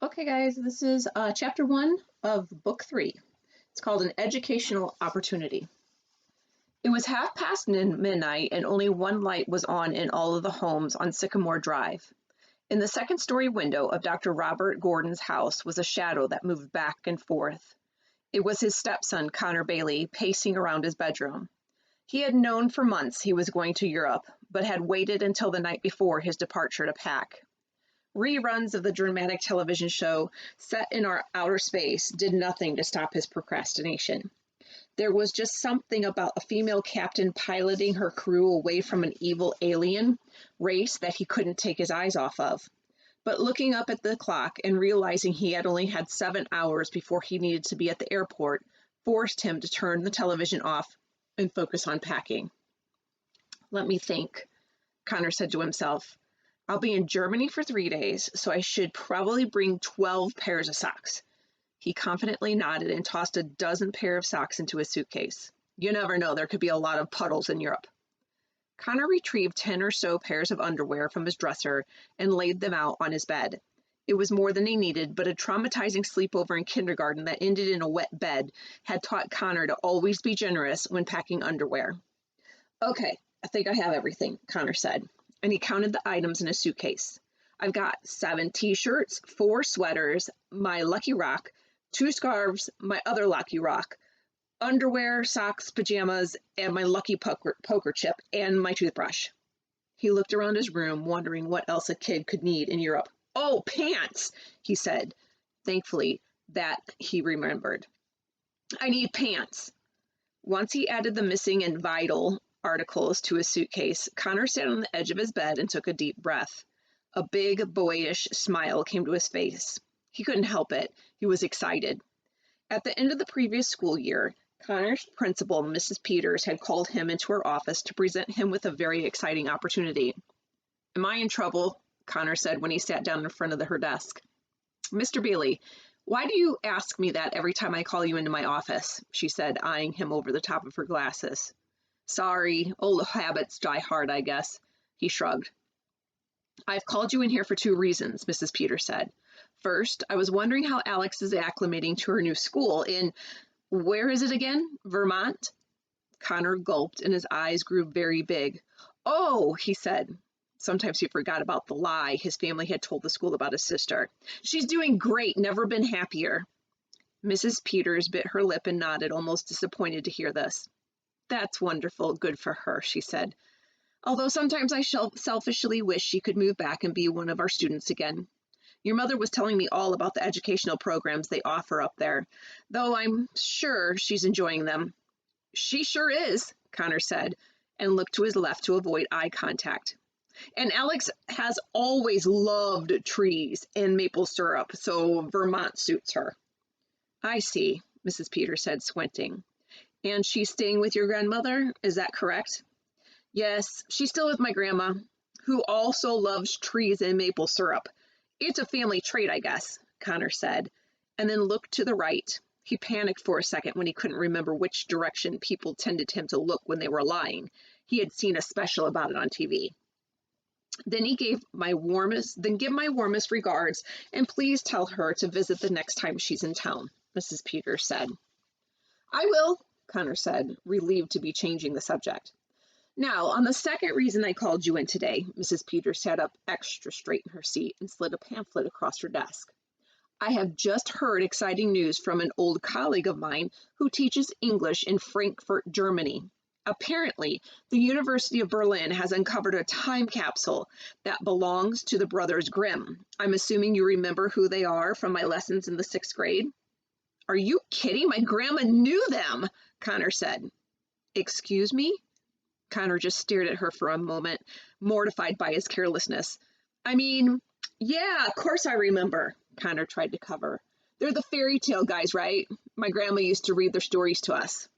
Okay, guys, this is chapter 1 of book 3. It's called An Educational Opportunity. It was half past midnight, and only one light was on in all of the homes on Sycamore Drive. In the second story window of Dr. Robert Gordon's house was a shadow that moved back and forth. It was his stepson, Connor Bailey, pacing around his bedroom. He had known for months he was going to Europe, but had waited until the night before his departure to pack. Reruns of the dramatic television show set in our outer space did nothing to stop his procrastination. There was just something about a female captain piloting her crew away from an evil alien race that he couldn't take his eyes off of. But looking up at the clock and realizing he had only had 7 hours before he needed to be at the airport forced him to turn the television off and focus on packing. Let me think, Connor said to himself. I'll be in Germany for 3 days, so I should probably bring 12 pairs of socks. He confidently nodded and tossed a dozen pair of socks into his suitcase. You never know, there could be a lot of puddles in Europe. Connor retrieved 10 or so pairs of underwear from his dresser and laid them out on his bed. It was more than he needed, but a traumatizing sleepover in kindergarten that ended in a wet bed had taught Connor to always be generous when packing underwear. Okay, I think I have everything, Connor said, and he counted the items in his suitcase. I've got 7 t-shirts, 4 sweaters, my Lucky Rock, 2 scarves, my other Lucky Rock, underwear, socks, pajamas, and my Lucky poker chip, and my toothbrush. He looked around his room, wondering what else a kid could need in Europe. Oh, pants, he said. Thankfully, that he remembered. I need pants. Once he added the missing and vital articles to his suitcase, Connor sat on the edge of his bed and took a deep breath. A big, boyish smile came to his face. He couldn't help it. He was excited. At the end of the previous school year, Connor's principal, Mrs. Peters, had called him into her office to present him with a very exciting opportunity. Am I in trouble? Connor said when he sat down in front of her desk. Mr. Bailey, why do you ask me that every time I call you into my office? She said, eyeing him over the top of her glasses. Sorry, old habits die hard, I guess. He shrugged. I've called you in here for 2 reasons, Mrs. Peters said. First, I was wondering how Alex is acclimating to her new school in, where is it again? Vermont? Connor gulped and his eyes grew very big. Oh, he said. Sometimes he forgot about the lie his family had told the school about his sister. She's doing great, never been happier. Mrs. Peters bit her lip and nodded, almost disappointed to hear this. That's wonderful, good for her, she said. Although sometimes I selfishly wish she could move back and be one of our students again. Your mother was telling me all about the educational programs they offer up there, though I'm sure she's enjoying them. She sure is, Connor said, and looked to his left to avoid eye contact. And Alex has always loved trees and maple syrup, so Vermont suits her. I see, Mrs. Peters said, squinting. And she's staying with your grandmother, is that correct? Yes, she's still with my grandma, who also loves trees and maple syrup. It's a family trait, I guess, Connor said, and then looked to the right. He panicked for a second when he couldn't remember which direction people tended him to look when they were lying. He had seen a special about it on TV. Then give my warmest regards, and please tell her to visit the next time she's in town, Mrs. Peters said. I will, Connor said, relieved to be changing the subject. Now, on the second reason I called you in today, Mrs. Peters sat up extra straight in her seat and slid a pamphlet across her desk. I have just heard exciting news from an old colleague of mine who teaches English in Frankfurt, Germany. Apparently, the University of Berlin has uncovered a time capsule that belongs to the brothers Grimm. I'm assuming you remember who they are from my lessons in the 6th grade? Are you kidding? My grandma knew them, Connor said. Excuse me? Connor just stared at her for a moment, mortified by his carelessness. I mean, yeah, of course I remember, Connor tried to cover. They're the fairy tale guys, right? My grandma used to read their stories to us.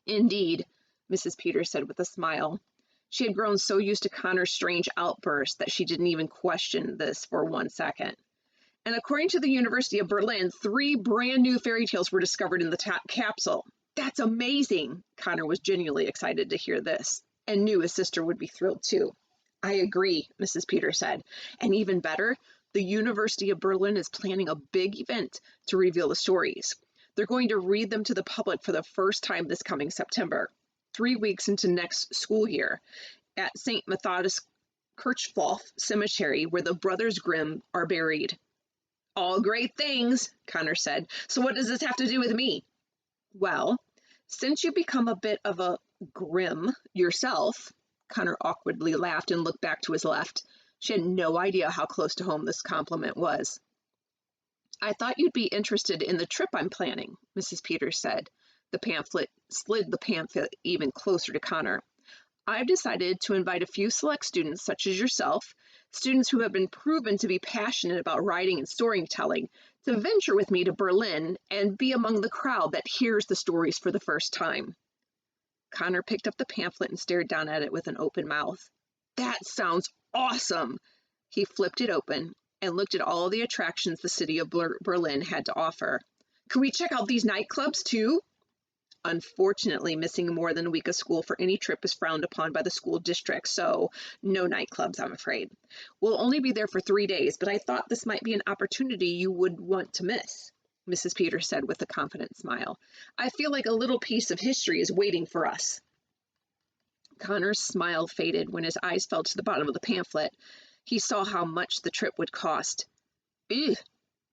Indeed, Mrs. Peters said with a smile. She had grown so used to Connor's strange outbursts that she didn't even question this for 1 second. And according to the University of Berlin, 3 brand new fairy tales were discovered in the capsule. That's amazing. Connor was genuinely excited to hear this and knew his sister would be thrilled too. I agree, Mrs. Peters said. And even better, The University of Berlin is planning a big event to reveal the stories. They're going to read them to the public for the first time this coming September, 3 weeks into next school year, at St. Methodist Kirchhoff Cemetery, where the Brothers Grimm are buried. All great things, Connor said. So what does this have to do with me? Well, since you become a bit of a Grimm yourself, Connor awkwardly laughed and looked back to his left. She had no idea how close to home this compliment was. I thought you'd be interested in the trip I'm planning, Mrs. Peters said. Slid the pamphlet even closer to Connor. I've decided to invite a few select students, such as yourself, students who have been proven to be passionate about writing and storytelling, to venture with me to Berlin and be among the crowd that hears the stories for the first time. Connor picked up the pamphlet and stared down at it with an open mouth. That sounds awesome! He flipped it open and looked at all the attractions the city of Berlin had to offer. Could we check out these nightclubs too? Unfortunately, missing more than a week of school for any trip is frowned upon by the school district, so no nightclubs, I'm afraid. We'll only be there for 3 days, but I thought this might be an opportunity you would want to miss, Mrs. Peters said with a confident smile. I feel like a little piece of history is waiting for us. Connor's smile faded when his eyes fell to the bottom of the pamphlet. He saw how much the trip would cost. Ew,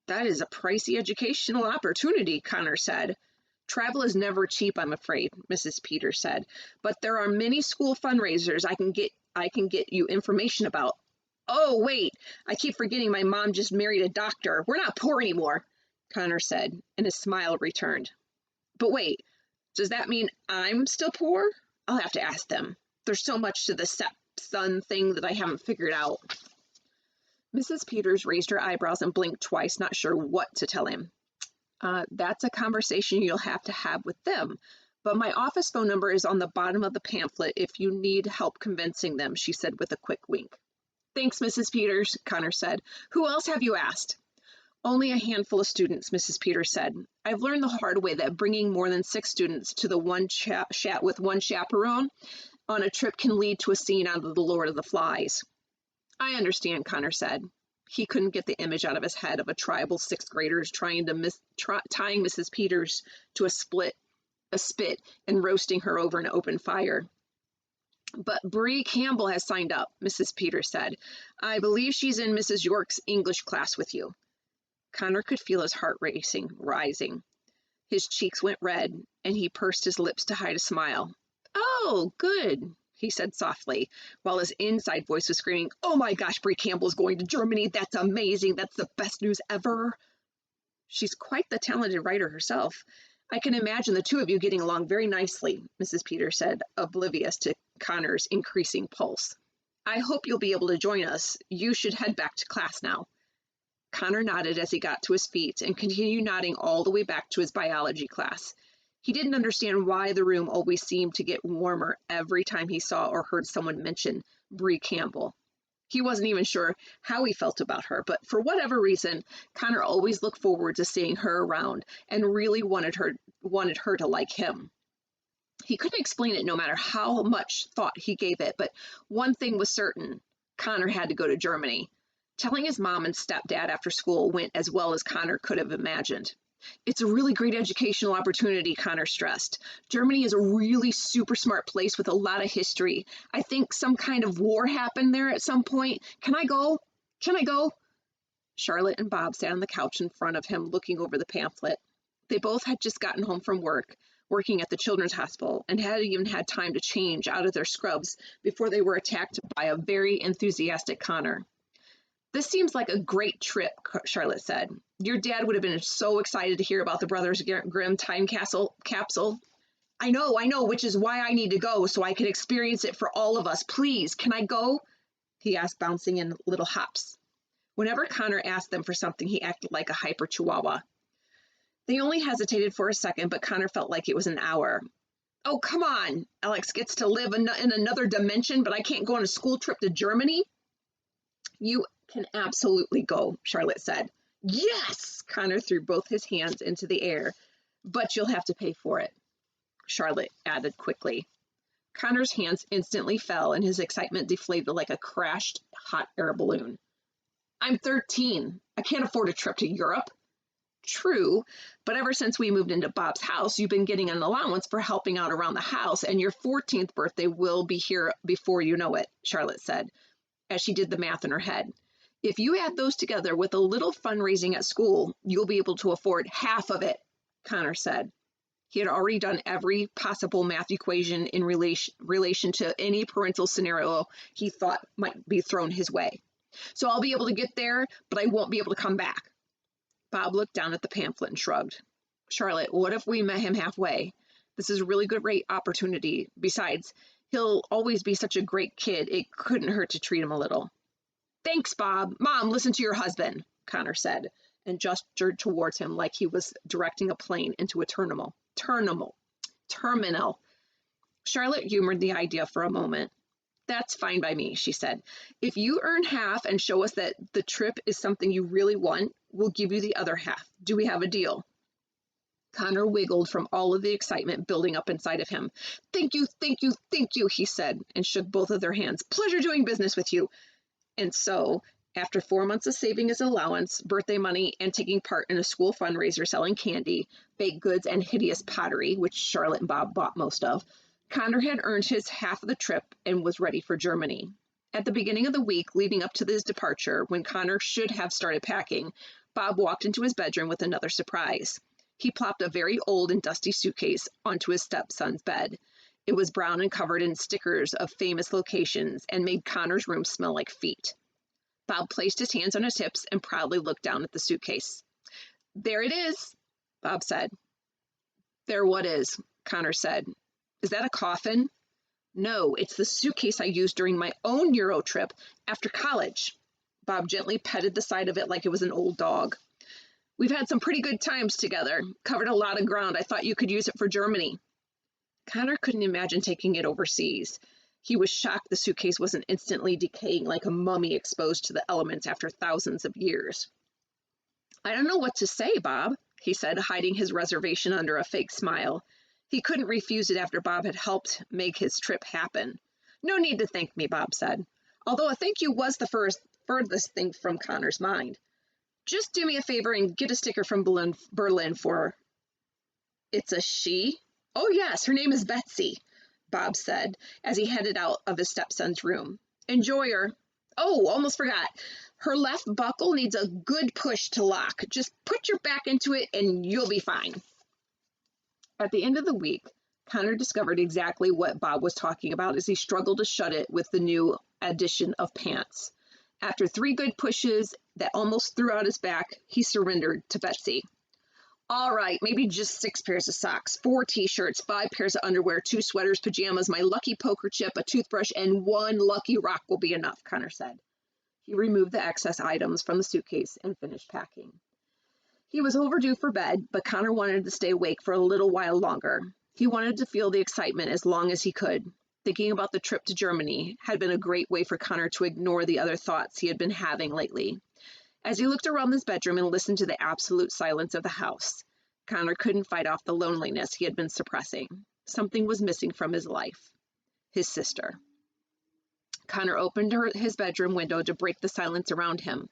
that is a pricey educational opportunity, Connor said. Travel is never cheap, I'm afraid, Mrs. Peters said, but there are many school fundraisers I can get you information about. Oh, wait, I keep forgetting my mom just married a doctor. We're not poor anymore, Connor said, and his smile returned. But wait, does that mean I'm still poor? I'll have to ask them. There's so much to the stepson thing that I haven't figured out. Mrs. Peters raised her eyebrows and blinked twice, not sure what to tell him. That's a conversation you'll have to have with them. But my office phone number is on the bottom of the pamphlet if you need help convincing them, she said with a quick wink. Thanks, Mrs. Peters, Connor said. Who else have you asked? Only a handful of students, Mrs. Peters said. I've learned the hard way that bringing more than 6 students to the one with one chaperone on a trip can lead to a scene out of The Lord of the Flies. I understand, Connor said. He couldn't get the image out of his head of a tribal 6th graders tying Mrs. Peters to a spit and roasting her over an open fire. But Bree Campbell has signed up, Mrs. Peters said. I believe she's in Mrs. York's English class with you. Connor could feel his heart rising. His cheeks went red, and he pursed his lips to hide a smile. Oh, good, he said softly, while his inside voice was screaming, oh my gosh, Bree Campbell's going to Germany. That's amazing. That's the best news ever. She's quite the talented writer herself. I can imagine the two of you getting along very nicely, Mrs. Peters said, oblivious to Connor's increasing pulse. I hope you'll be able to join us. You should head back to class now. Connor nodded as he got to his feet and continued nodding all the way back to his biology class. He didn't understand why the room always seemed to get warmer every time he saw or heard someone mention Bree Campbell. He wasn't even sure how he felt about her, but for whatever reason, Connor always looked forward to seeing her around and really wanted her to like him. He couldn't explain it no matter how much thought he gave it, but one thing was certain, Connor had to go to Germany. Telling his mom and stepdad after school went as well as Connor could have imagined. It's a really great educational opportunity, Connor stressed. Germany is a really super smart place with a lot of history. I think some kind of war happened there at some point. Can I go? Charlotte and Bob sat on the couch in front of him looking over the pamphlet. They both had just gotten home from working at the children's hospital, and hadn't even had time to change out of their scrubs before they were attacked by a very enthusiastic Connor. This seems like a great trip, Charlotte said. Your dad would have been so excited to hear about the Brothers Grimm time capsule. I know, which is why I need to go, so I can experience it for all of us. Please, can I go? He asked, bouncing in little hops. Whenever Connor asked them for something, he acted like a hyper chihuahua. They only hesitated for a second, but Connor felt like it was an hour. Oh, come on. Alex gets to live in another dimension, but I can't go on a school trip to Germany? You can absolutely go, Charlotte said. Yes! Connor threw both his hands into the air. But you'll have to pay for it, Charlotte added quickly. Connor's hands instantly fell, and his excitement deflated like a crashed hot air balloon. I'm 13. I can't afford a trip to Europe. True, but ever since we moved into Bob's house, you've been getting an allowance for helping out around the house, and your 14th birthday will be here before you know it, Charlotte said, as she did the math in her head. If you add those together with a little fundraising at school, you'll be able to afford half of it, Connor said. He had already done every possible math equation in relation to any parental scenario he thought might be thrown his way. So I'll be able to get there, but I won't be able to come back. Bob looked down at the pamphlet and shrugged. Charlotte, what if we met him halfway? This is a really good opportunity. Besides, he'll always be such a great kid. It couldn't hurt to treat him a little. Thanks, Bob. Mom, listen to your husband, Connor said, and gestured towards him like he was directing a plane into a terminal. Charlotte humored the idea for a moment. That's fine by me, she said. If you earn half and show us that the trip is something you really want, we'll give you the other half. Do we have a deal? Connor wiggled from all of the excitement building up inside of him. Thank you, he said, and shook both of their hands. Pleasure doing business with you. And so, after 4 months of saving his allowance, birthday money, and taking part in a school fundraiser selling candy, baked goods, and hideous pottery, which Charlotte and Bob bought most of, Connor had earned his half of the trip and was ready for Germany. At the beginning of the week leading up to his departure, when Connor should have started packing, Bob walked into his bedroom with another surprise. He plopped a very old and dusty suitcase onto his stepson's bed. It was brown and covered in stickers of famous locations and made Connor's room smell like feet. Bob placed his hands on his hips and proudly looked down at the suitcase. There it is, Bob said. There what is? Connor said. Is that a coffin? No, it's the suitcase I used during my own Euro trip after college. Bob gently petted the side of it like it was an old dog. We've had some pretty good times together, covered a lot of ground. I thought you could use it for Germany. Connor couldn't imagine taking it overseas. He was shocked the suitcase wasn't instantly decaying like a mummy exposed to the elements after thousands of years. I don't know what to say, Bob, he said, hiding his reservation under a fake smile. He couldn't refuse it after Bob had helped make his trip happen. No need to thank me, Bob said, although a thank you was the furthest thing from Connor's mind. Just do me a favor and get a sticker from Berlin for... It's a she? Oh, yes, her name is Betsy, Bob said as he headed out of his stepson's room. Enjoy her. Oh, almost forgot. Her left buckle needs a good push to lock. Just put your back into it and you'll be fine. At the end of the week, Connor discovered exactly what Bob was talking about as he struggled to shut it with the new addition of pants. After 3 good pushes that almost threw out his back, he surrendered to Betsy. All right, maybe just 6 pairs of socks, 4 t-shirts, 5 pairs of underwear, 2 sweaters, pajamas, my lucky poker chip, a toothbrush, and 1 lucky rock will be enough, Connor said. He removed the excess items from the suitcase and finished packing. He was overdue for bed, but Connor wanted to stay awake for a little while longer. He wanted to feel the excitement as long as he could. Thinking about the trip to Germany had been a great way for Connor to ignore the other thoughts he had been having lately. As he looked around his bedroom and listened to the absolute silence of the house, Connor couldn't fight off the loneliness he had been suppressing. Something was missing from his life. His sister. Connor opened his bedroom window to break the silence around him.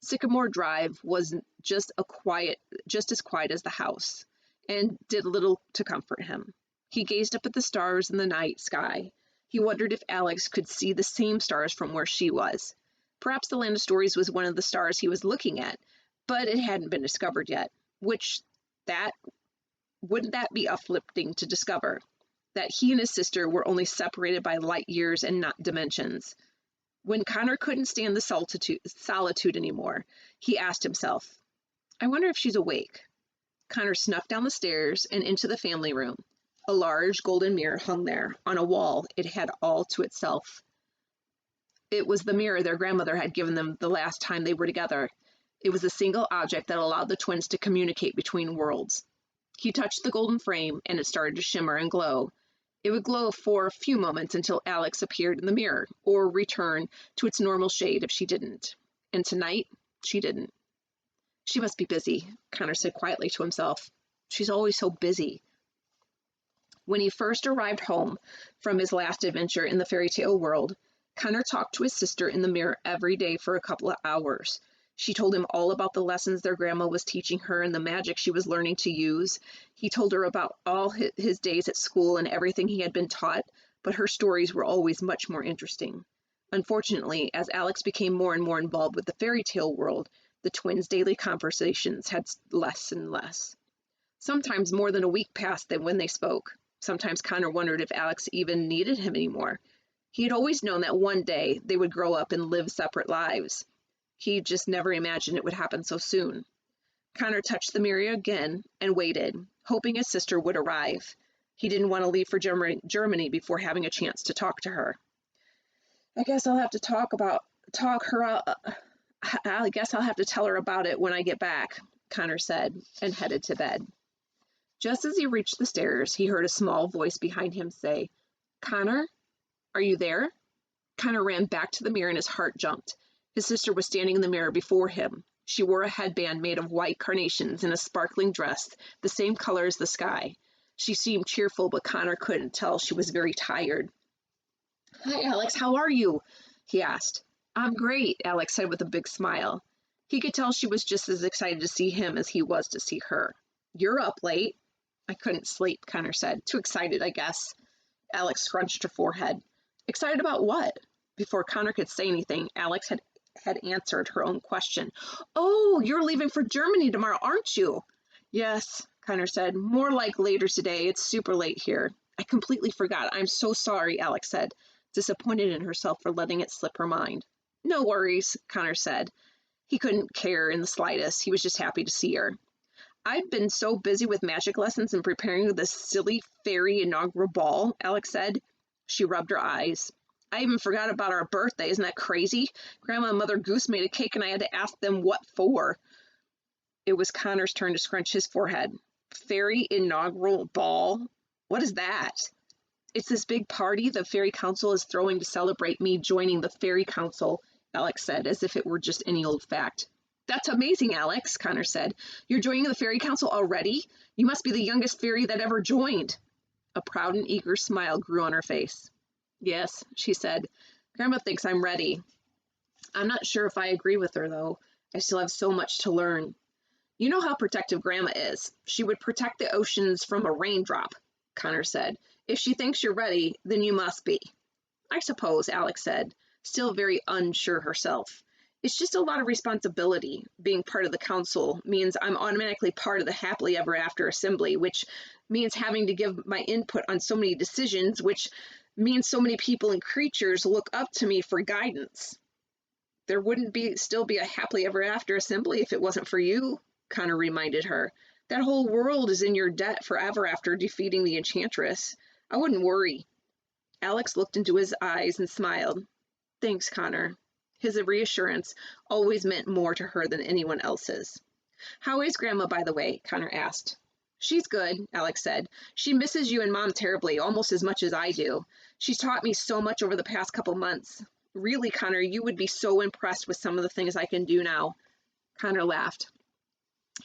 Sycamore Drive was just as quiet as the house, and did little to comfort him. He gazed up at the stars in the night sky. He wondered if Alex could see the same stars from where she was. Perhaps the Land of Stories was one of the stars he was looking at, but it hadn't been discovered yet. Wouldn't that be uplifting to discover? That he and his sister were only separated by light years and not dimensions. When Connor couldn't stand the solitude anymore, he asked himself, I wonder if she's awake. Connor snuffed down the stairs and into the family room. A large golden mirror hung there. On a wall, it had all to itself. It was the mirror their grandmother had given them the last time they were together. It was a single object that allowed the twins to communicate between worlds. He touched the golden frame, and it started to shimmer and glow. It would glow for a few moments until Alex appeared in the mirror, or return to its normal shade if she didn't. And tonight, she didn't. She must be busy, Connor said quietly to himself. She's always so busy. When he first arrived home from his last adventure in the fairy tale world, Connor talked to his sister in the mirror every day for a couple of hours. She told him all about the lessons their grandma was teaching her and the magic she was learning to use. He told her about all his days at school and everything he had been taught, but her stories were always much more interesting. Unfortunately, as Alex became more and more involved with the fairy tale world, the twins' daily conversations had less and less. Sometimes more than a week passed when they spoke. Sometimes Connor wondered if Alex even needed him anymore. He had always known that one day they would grow up and live separate lives. He just never imagined it would happen so soon. Connor touched the mirror again and waited, hoping his sister would arrive. He didn't want to leave for Germany before having a chance to talk to her. I guess I'll have to tell her about it when I get back, Connor said, and headed to bed. Just as he reached the stairs, he heard a small voice behind him say, "Connor, are you there?" Connor ran back to the mirror and his heart jumped. His sister was standing in the mirror before him. She wore a headband made of white carnations and a sparkling dress, the same color as the sky. She seemed cheerful, but Connor couldn't tell she was very tired. "Hi, Alex, how are you?" he asked. "I'm great," Alex said with a big smile. He could tell she was just as excited to see him as he was to see her. "You're up late." "I couldn't sleep," Connor said. "Too excited, I guess." Alex scrunched her forehead. "Excited about what?" Before Connor could say anything, Alex had answered her own question. "Oh, you're leaving for Germany tomorrow, aren't you?" "Yes," Connor said. "More like later today. It's super late here." "I completely forgot. I'm so sorry," Alex said, disappointed in herself for letting it slip her mind. "No worries," Connor said. He couldn't care in the slightest. He was just happy to see her. "I've been so busy with magic lessons and preparing this silly fairy inaugural ball," Alex said. She rubbed her eyes. "I even forgot about our birthday. Isn't that crazy? Grandma and Mother Goose made a cake and I had to ask them what for." It was Connor's turn to scrunch his forehead. "Fairy inaugural ball? What is that?" "It's this big party the Fairy Council is throwing to celebrate me joining the Fairy Council," Alex said, as if it were just any old fact. "That's amazing, Alex," Connor said. "You're joining the Fairy Council already? You must be the youngest fairy that ever joined." A proud and eager smile grew on her face. "Yes," she said. "Grandma thinks I'm ready. I'm not sure if I agree with her, though. I still have so much to learn." "You know how protective Grandma is. She would protect the oceans from a raindrop," Connor said. "If she thinks you're ready, then you must be." "I suppose," Alex said, still very unsure herself. "It's just a lot of responsibility. Being part of the council means I'm automatically part of the happily ever after assembly, which means having to give my input on so many decisions, which means so many people and creatures look up to me for guidance." "There wouldn't still be a happily ever after assembly if it wasn't for you," Connor reminded her. "That whole world is in your debt forever after defeating the Enchantress. I wouldn't worry." Alex looked into his eyes and smiled. "Thanks, Connor." His reassurance always meant more to her than anyone else's. "How is Grandma, by the way?" Connor asked. "She's good," Alex said. "She misses you and Mom terribly, almost as much as I do. She's taught me so much over the past couple months. Really, Connor, you would be so impressed with some of the things I can do now." Connor laughed.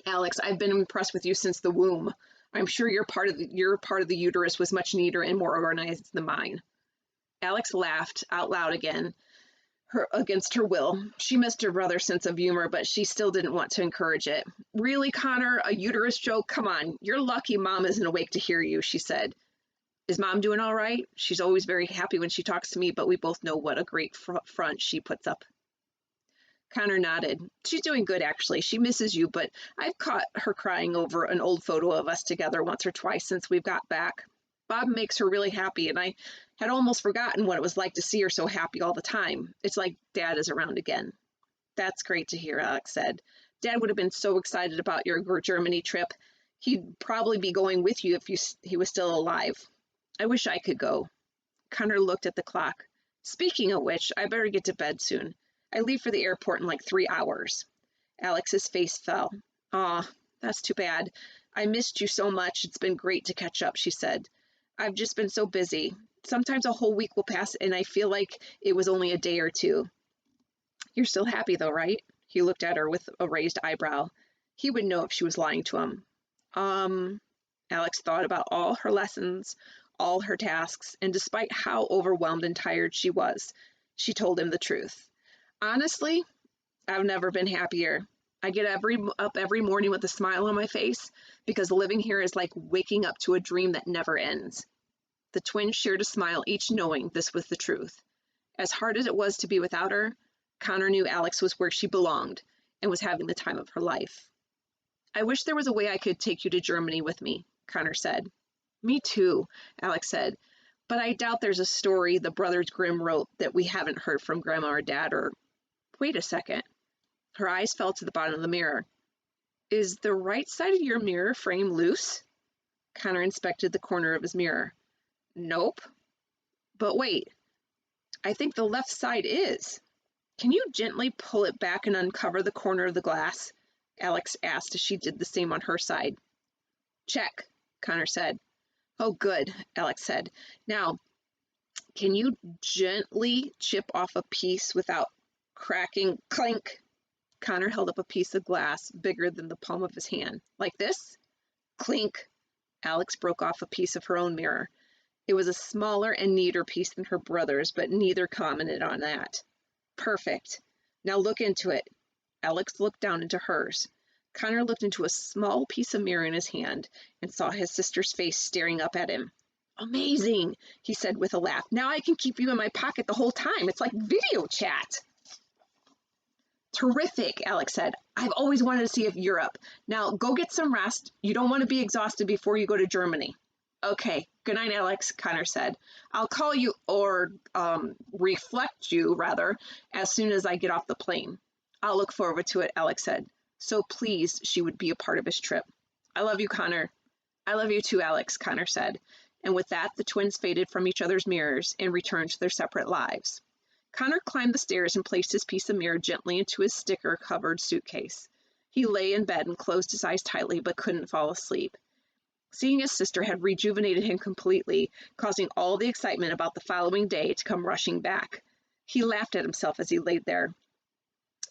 "Alex, I've been impressed with you since the womb. I'm sure your part of the uterus was much neater and more organized than mine." Alex laughed out loud again, against her will. She missed her brother's sense of humor, but she still didn't want to encourage it. "Really, Connor, a uterus joke? Come on, you're lucky Mom isn't awake to hear you," she said. "Is Mom doing all right? She's always very happy when she talks to me, but we both know what a great front she puts up." Connor nodded. "She's doing good, actually. She misses you, but I've caught her crying over an old photo of us together once or twice since we've got back. Bob makes her really happy, and I had almost forgotten what it was like to see her so happy all the time. It's like Dad is around again." "That's great to hear," Alex said. "Dad would have been so excited about your Germany trip. He'd probably be going with you if he was still alive. I wish I could go." Connor looked at the clock. "Speaking of which, I better get to bed soon. I leave for the airport in like 3 hours. Alex's face fell. "Aw, that's too bad. I missed you so much. It's been great to catch up," she said. "I've just been so busy. Sometimes a whole week will pass and I feel like it was only a day or two." "You're still happy though, right?" He looked at her with a raised eyebrow. He would know if she was lying to him. Alex thought about all her lessons, all her tasks, and despite how overwhelmed and tired she was, She told him the truth. Honestly, I've never been happier. I get up every morning with a smile on my face because living here is like waking up to a dream that never ends. The twins shared a smile, each knowing this was the truth. As hard as it was to be without her, Connor knew Alex was where she belonged and was having the time of her life. I wish there was a way I could take you to Germany with me, Connor said. Me too, Alex said, but I doubt there's a story the Brothers Grimm wrote that we haven't heard from Grandma or Dad or... Wait a second. Her eyes fell to the bottom of the mirror. Is the right side of your mirror frame loose? Connor inspected the corner of his mirror. Nope. But wait, I think the left side is. Can you gently pull it back and uncover the corner of the glass? Alex asked as she did the same on her side. Check, Connor said. Oh, good, Alex said. Now, can you gently chip off a piece without cracking? Clink! Connor held up a piece of glass bigger than the palm of his hand. Like this? Clink! Alex broke off a piece of her own mirror. It was a smaller and neater piece than her brother's, but neither commented on that. Perfect. Now look into it. Alex looked down into hers. Connor looked into a small piece of mirror in his hand and saw his sister's face staring up at him. Amazing, he said with a laugh. Now I can keep you in my pocket the whole time. It's like video chat. Terrific, Alex said. I've always wanted to see Europe. Now go get some rest. You don't want to be exhausted before you go to Germany. Okay, good night, Alex, Connor said. I'll call you, or reflect you, rather, as soon as I get off the plane. I'll look forward to it, Alex said. So pleased she would be a part of his trip. I love you, Connor. I love you too, Alex, Connor said. And with that, the twins faded from each other's mirrors and returned to their separate lives. Connor climbed the stairs and placed his piece of mirror gently into his sticker-covered suitcase. He lay in bed and closed his eyes tightly but couldn't fall asleep. Seeing his sister had rejuvenated him completely, causing all the excitement about the following day to come rushing back. He laughed at himself as he laid there.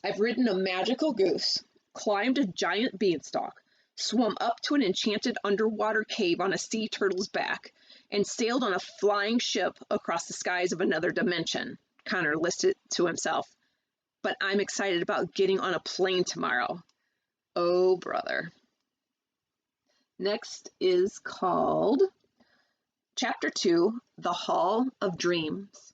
I've ridden a magical goose, climbed a giant beanstalk, swum up to an enchanted underwater cave on a sea turtle's back, and sailed on a flying ship across the skies of another dimension, Connor listed to himself. But I'm excited about getting on a plane tomorrow. Oh, brother. Next is called Chapter 2, The Hall of Dreams.